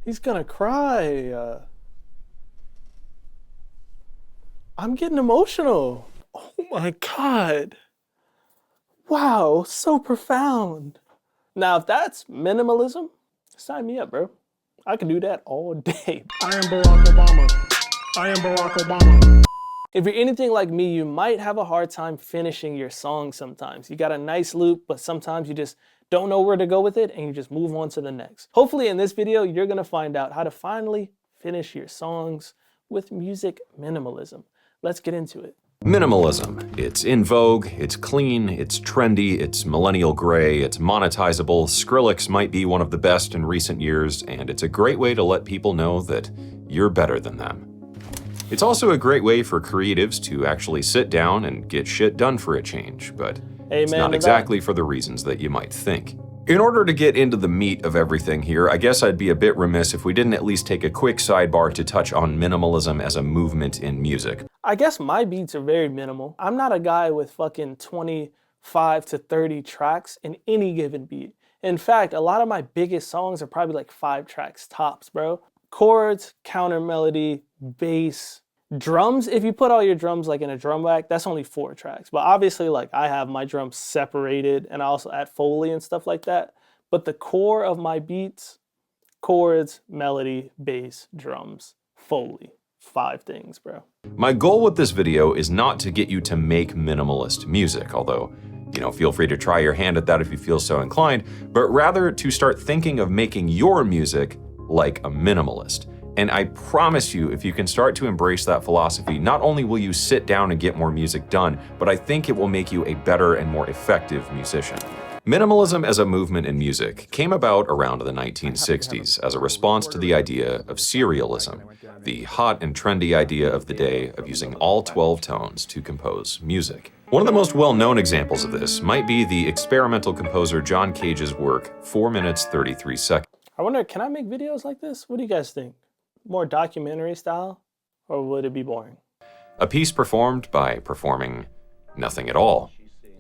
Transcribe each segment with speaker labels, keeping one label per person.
Speaker 1: He's gonna cry. I'm getting emotional. Oh my God. Wow, so profound. Now, if that's minimalism, sign me up, bro. I can do that all day.
Speaker 2: I am Barack Obama. I am Barack Obama.
Speaker 1: If you're anything like me, you might have a hard time finishing your song sometimes. You got a nice loop, but sometimes you just don't know where to go with it and you just move on to the next. Hopefully in this video, you're gonna find out how to finally finish your songs with music minimalism. Let's get into it.
Speaker 3: Minimalism. It's in vogue, it's clean, it's trendy, it's millennial gray, it's monetizable. Skrillex might be one of the best in recent years, and it's a great way to let people know that you're better than them. It's also a great way for creatives to actually sit down and get shit done for a change, but it's not exactly for the reasons that you might think. In order to get into the meat of everything here, I guess I'd be a bit remiss if we didn't at least take a quick sidebar to touch on minimalism as a movement in music.
Speaker 1: I guess my beats are very minimal. I'm not a guy with fucking 25 to 30 tracks in any given beat. In fact, a lot of my biggest songs are probably like 5 tracks tops, bro. Chords, counter melody, bass, drums. If you put all your drums like in a drum rack, that's only 4 tracks. But obviously, like, I have my drums separated and I also add Foley and stuff like that. But the core of my beats, chords, melody, bass, drums, Foley. 5 things, bro.
Speaker 3: My goal with this video is not to get you to make minimalist music, although, feel free to try your hand at that if you feel so inclined, but rather to start thinking of making your music like a minimalist. And I promise you, if you can start to embrace that philosophy, not only will you sit down and get more music done, but I think it will make you a better and more effective musician. Minimalism as a movement in music came about around the 1960s as a response to the idea of serialism, the hot and trendy idea of the day of using all 12 tones to compose music. One of the most well-known examples of this might be the experimental composer John Cage's work, 4 minutes 33 seconds.
Speaker 1: I wonder, can I make videos like this? What do you guys think? More documentary style, or would it be boring?
Speaker 3: A piece performed by performing nothing at all.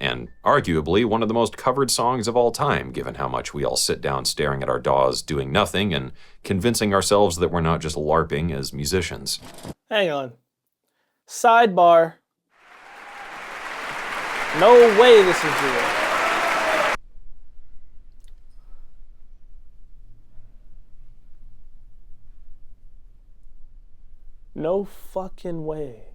Speaker 3: And arguably one of the most covered songs of all time, given how much we all sit down staring at our DAWs doing nothing and convincing ourselves that we're not just LARPing as musicians.
Speaker 1: Hang on. Sidebar. No way this is real. No fucking way.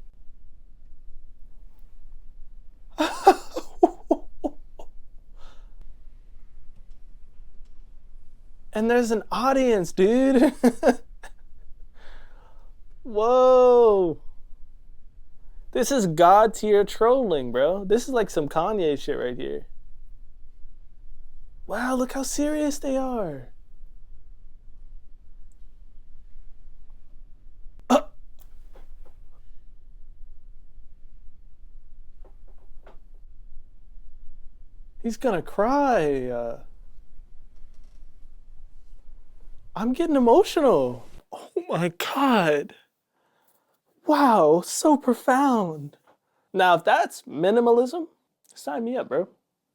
Speaker 1: And there's an audience, dude. Whoa. This is God tier trolling, bro. This is like some Kanye shit right here. Wow, look how serious they are. He's gonna cry. I'm getting emotional. Oh my God. Wow, so profound. Now, if that's minimalism, sign me up, bro.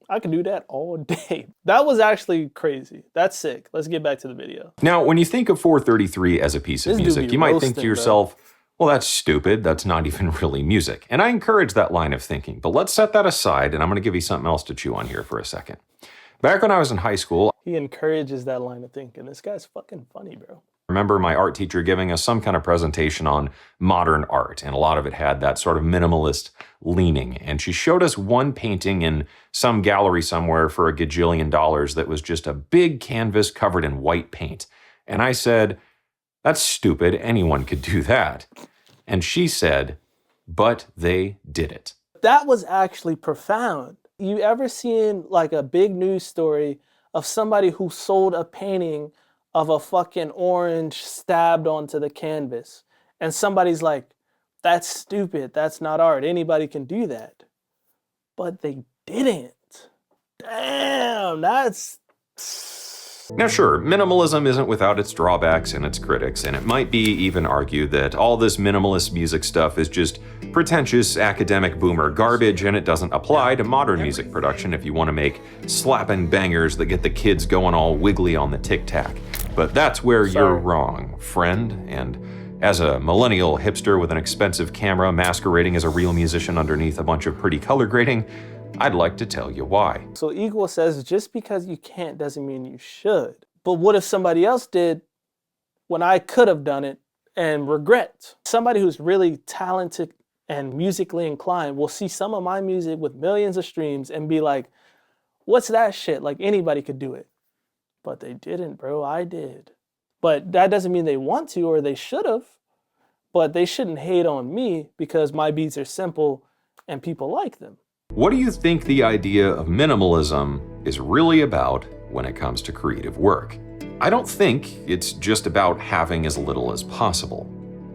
Speaker 1: I can do that all day. That was actually crazy. That's sick. Let's get back to the video.
Speaker 3: Now, when you think of 433 as a piece of music, you might think to yourself, well, that's stupid. That's not even really music. And I encourage that line of thinking, but let's set that aside and I'm gonna give you something else to chew on here for a second. Back when I was in high school,
Speaker 1: he encourages that line of thinking. This guy's fucking funny, bro.
Speaker 3: I remember my art teacher giving us some kind of presentation on modern art, and a lot of it had that sort of minimalist leaning. And she showed us one painting in some gallery somewhere for $1 gajillion that was just a big canvas covered in white paint. And I said, that's stupid, anyone could do that. And she said, but they did it.
Speaker 1: That was actually profound. You ever seen like a big news story of somebody who sold a painting of a fucking orange stabbed onto the canvas? And somebody's like, that's stupid, that's not art, anybody can do that. But they didn't. Damn, that's...
Speaker 3: Now sure, minimalism isn't without its drawbacks and its critics, and it might be even argued that all this minimalist music stuff is just pretentious academic boomer garbage and it doesn't apply to modern music production if you want to make slapping bangers that get the kids going all wiggly on the tic-tac. But that's where you're
Speaker 1: Sorry.
Speaker 3: wrong, friend. And as a millennial hipster with an expensive camera masquerading as a real musician underneath a bunch of pretty color grading, I'd like to tell you why.
Speaker 1: So Equal says just because you can't doesn't mean you should. But what if somebody else did when I could have done it and regret? Somebody who's really talented and musically inclined will see some of my music with millions of streams and be like, what's that shit? Like anybody could do it. But they didn't, bro. I did. But that doesn't mean they want to or they should have. But they shouldn't hate on me because my beats are simple and people like them.
Speaker 3: What do you think the idea of minimalism is really about when it comes to creative work? I don't think it's just about having as little as possible.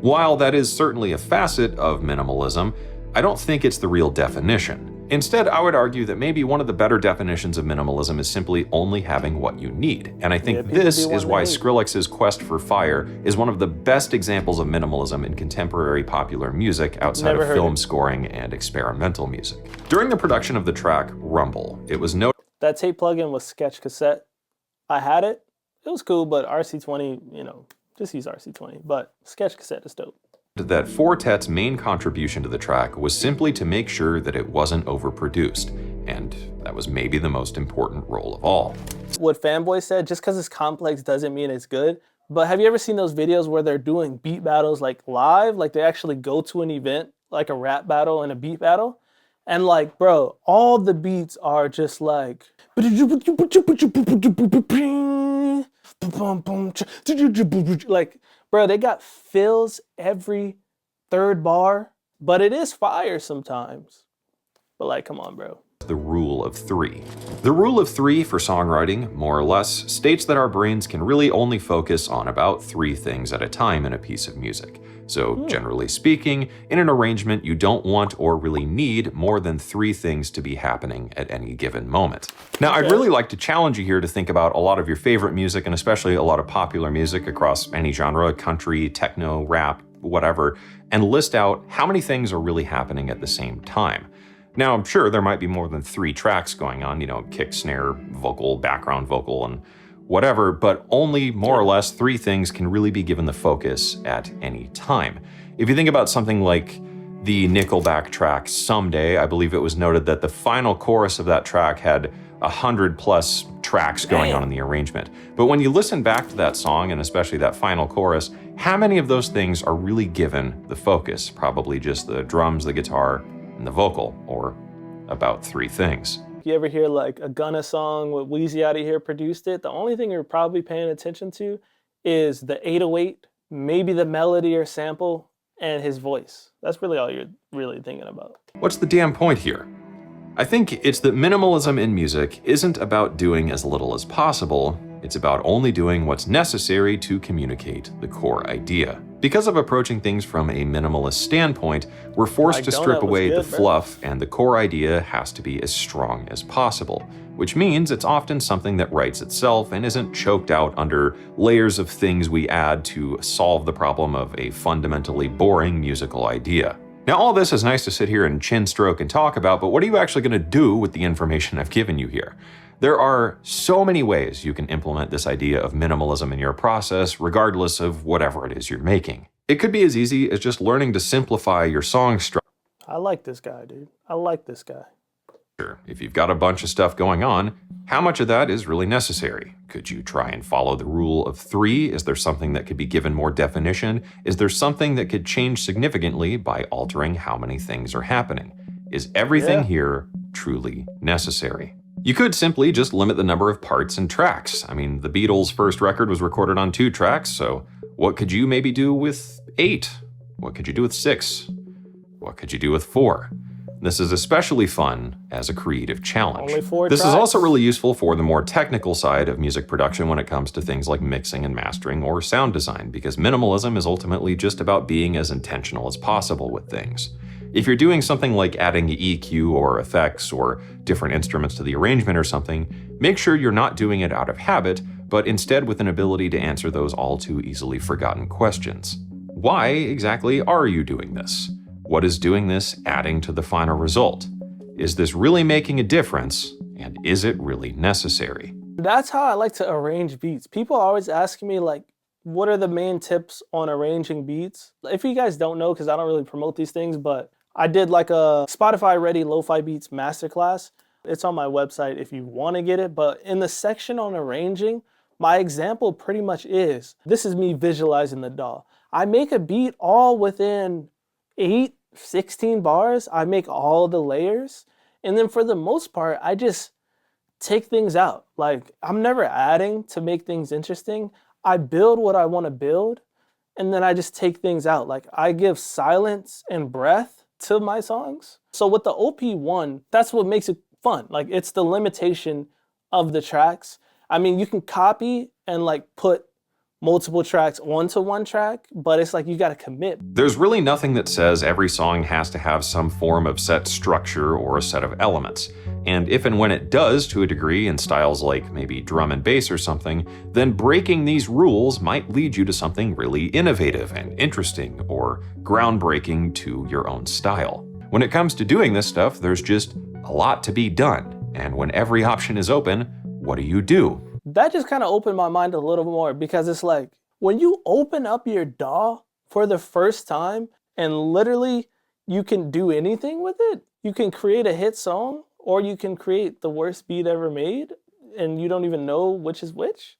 Speaker 3: While that is certainly a facet of minimalism, I don't think it's the real definition. Instead, I would argue that maybe one of the better definitions of minimalism is simply only having what you need. And I think this is why Skrillex's Quest for Fire is one of the best examples of minimalism in contemporary popular music outside of film scoring and experimental music. During the production of the track Rumble, it was noted
Speaker 1: that tape plugin was Sketch Cassette. I had it. It was cool, but RC20, just use RC20. But Sketch Cassette is dope.
Speaker 3: That Fortet's main contribution to the track was simply to make sure that it wasn't overproduced, and that was maybe the most important role of all.
Speaker 1: What Fanboy said, just because it's complex doesn't mean it's good. But have you ever seen those videos where they're doing beat battles like live? Like they actually go to an event, like a rap battle and a beat battle? And like, bro, all the beats are just like, like, bro, they got fills every third bar, but it is fire sometimes. But like, come on, bro.
Speaker 3: The rule of three. The rule of three for songwriting, more or less, states that our brains can really only focus on about 3 things at a time in a piece of music. So generally speaking, in an arrangement, you don't want or really need more than 3 things to be happening at any given moment. Now, I'd really like to challenge you here to think about a lot of your favorite music, and especially a lot of popular music across any genre, country, techno, rap, whatever, and list out how many things are really happening at the same time. Now, I'm sure there might be more than 3 tracks going on, kick, snare, vocal, background vocal, and whatever, but only more or less 3 things can really be given the focus at any time. If you think about something like the Nickelback track Someday, I believe it was noted that the final chorus of that track had 100+ tracks going on in the arrangement. But when you listen back to that song, and especially that final chorus, how many of those things are really given the focus? Probably just the drums, the guitar, and the vocal, or about 3 things.
Speaker 1: If you ever hear like a Gunna song with Weezy Outta Here produced it, the only thing you're probably paying attention to is the 808, maybe the melody or sample, and his voice. That's really all you're really thinking about.
Speaker 3: What's the damn point here? I think it's that minimalism in music isn't about doing as little as possible, it's about only doing what's necessary to communicate the core idea. Because of approaching things from a minimalist standpoint, we're forced to strip away the fluff, and the core idea has to be as strong as possible, which means it's often something that writes itself and isn't choked out under layers of things we add to solve the problem of a fundamentally boring musical idea. Now, all this is nice to sit here and chin stroke and talk about, but what are you actually going to do with the information I've given you here? There are so many ways you can implement this idea of minimalism in your process, regardless of whatever it is you're making. It could be as easy as just learning to simplify your song structure.
Speaker 1: I like this guy, dude. I like this guy.
Speaker 3: If you've got a bunch of stuff going on, how much of that is really necessary? Could you try and follow the rule of 3? Is there something that could be given more definition? Is there something that could change significantly by altering how many things are happening? Is everything here truly necessary? You could simply just limit the number of parts and tracks. I mean, the Beatles' first record was recorded on 2 tracks, so what could you maybe do with 8? What could you do with 6? What could you do with 4? This is especially fun as a creative challenge.
Speaker 1: Only 4
Speaker 3: This
Speaker 1: tracks.
Speaker 3: is also really useful for the more technical side of music production when it comes to things like mixing and mastering or sound design, because minimalism is ultimately just about being as intentional as possible with things. If you're doing something like adding EQ or effects or different instruments to the arrangement or something, make sure you're not doing it out of habit, but instead with an ability to answer those all too easily forgotten questions. Why exactly are you doing this? What is doing this adding to the final result? Is this really making a difference? And is it really necessary?
Speaker 1: That's how I like to arrange beats. People are always asking me like, what are the main tips on arranging beats? If you guys don't know, because I don't really promote these things, but I did like a Spotify Ready Lo-Fi Beats Masterclass. It's on my website if you want to get it. But in the section on arranging, my example pretty much is, this is me visualizing the DAW. I make a beat all within 16 bars. I make all the layers. And then for the most part, I just take things out. Like, I'm never adding to make things interesting. I build what I want to build, and then I just take things out. Like, I give silence and breath to my songs. So with the OP1, that's what makes it fun. Like, it's the limitation of the tracks. I mean, you can copy and like put multiple tracks onto one track, but it's like you gotta commit.
Speaker 3: There's really nothing that says every song has to have some form of set structure or a set of elements. And if and when it does to a degree in styles like maybe drum and bass or something, then breaking these rules might lead you to something really innovative and interesting or groundbreaking to your own style. When it comes to doing this stuff, there's just a lot to be done. And when every option is open, what do?
Speaker 1: That just kind of opened my mind a little more, because it's like, when you open up your DAW for the first time and literally you can do anything with it, you can create a hit song or you can create the worst beat ever made and you don't even know which is which.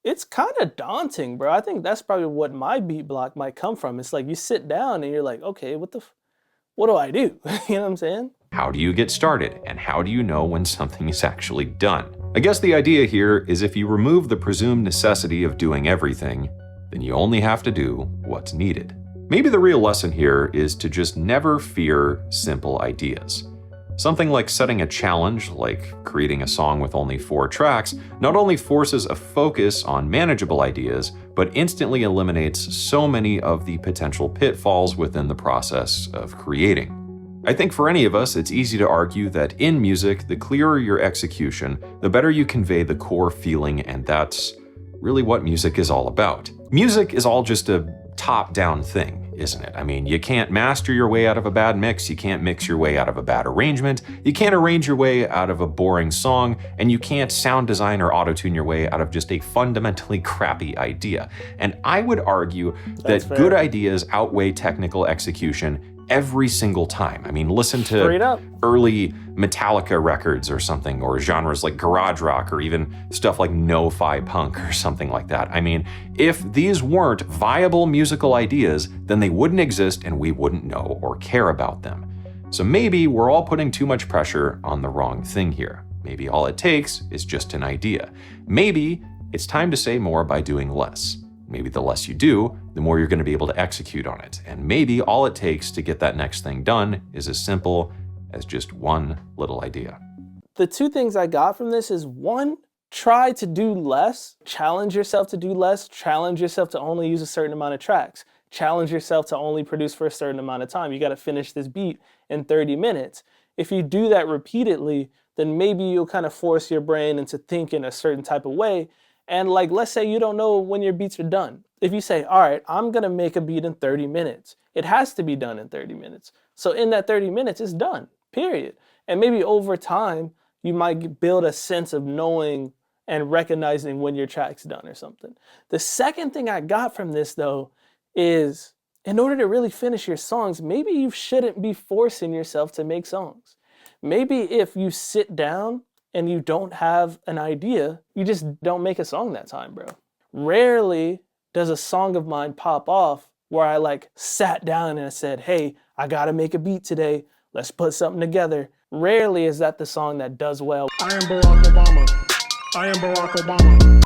Speaker 1: It's kind of daunting, bro. I think that's probably what my beat block might come from. It's like you sit down and you're like, okay, what do I do? You know what I'm saying?
Speaker 3: How do you get started? And how do you know when something is actually done? I guess the idea here is if you remove the presumed necessity of doing everything, then you only have to do what's needed. Maybe the real lesson here is to just never fear simple ideas. Something like setting a challenge, like creating a song with only 4 tracks, not only forces a focus on manageable ideas, but instantly eliminates so many of the potential pitfalls within the process of creating. I think for any of us, it's easy to argue that in music, the clearer your execution, the better you convey the core feeling, and that's really what music is all about. Music is all just a top-down thing, isn't it? I mean, you can't master your way out of a bad mix, you can't mix your way out of a bad arrangement, you can't arrange your way out of a boring song, and you can't sound design or auto-tune your way out of just a fundamentally crappy idea. And I would argue that good ideas outweigh technical execution every single time. I mean, listen to early Metallica records or something, or genres like garage rock, or even stuff like no-fi punk or something like that. I mean, if these weren't viable musical ideas, then they wouldn't exist and we wouldn't know or care about them. So maybe we're all putting too much pressure on the wrong thing here. Maybe all it takes is just an idea. Maybe it's time to say more by doing less. Maybe the less you do, the more you're going to be able to execute on it. And maybe all it takes to get that next thing done is as simple as just one little idea.
Speaker 1: The 2 things I got from this is, 1, try to do less. Challenge yourself to do less. Challenge yourself to only use a certain amount of tracks. Challenge yourself to only produce for a certain amount of time. You got to finish this beat in 30 minutes. If you do that repeatedly, then maybe you'll kind of force your brain into thinking a certain type of way. And like, let's say you don't know when your beats are done. If you say, all right, I'm gonna make a beat in 30 minutes. It has to be done in 30 minutes. So in that 30 minutes, it's done, period. And maybe over time, you might build a sense of knowing and recognizing when your track's done or something. The second thing I got from this though, is in order to really finish your songs, maybe you shouldn't be forcing yourself to make songs. Maybe if you sit down and you don't have an idea, you just don't make a song that time, bro. Rarely does a song of mine pop off where I like sat down and I said, hey, I gotta make a beat today. Let's put something together. Rarely is that the song that does well.
Speaker 2: I am Barack Obama. I am Barack Obama.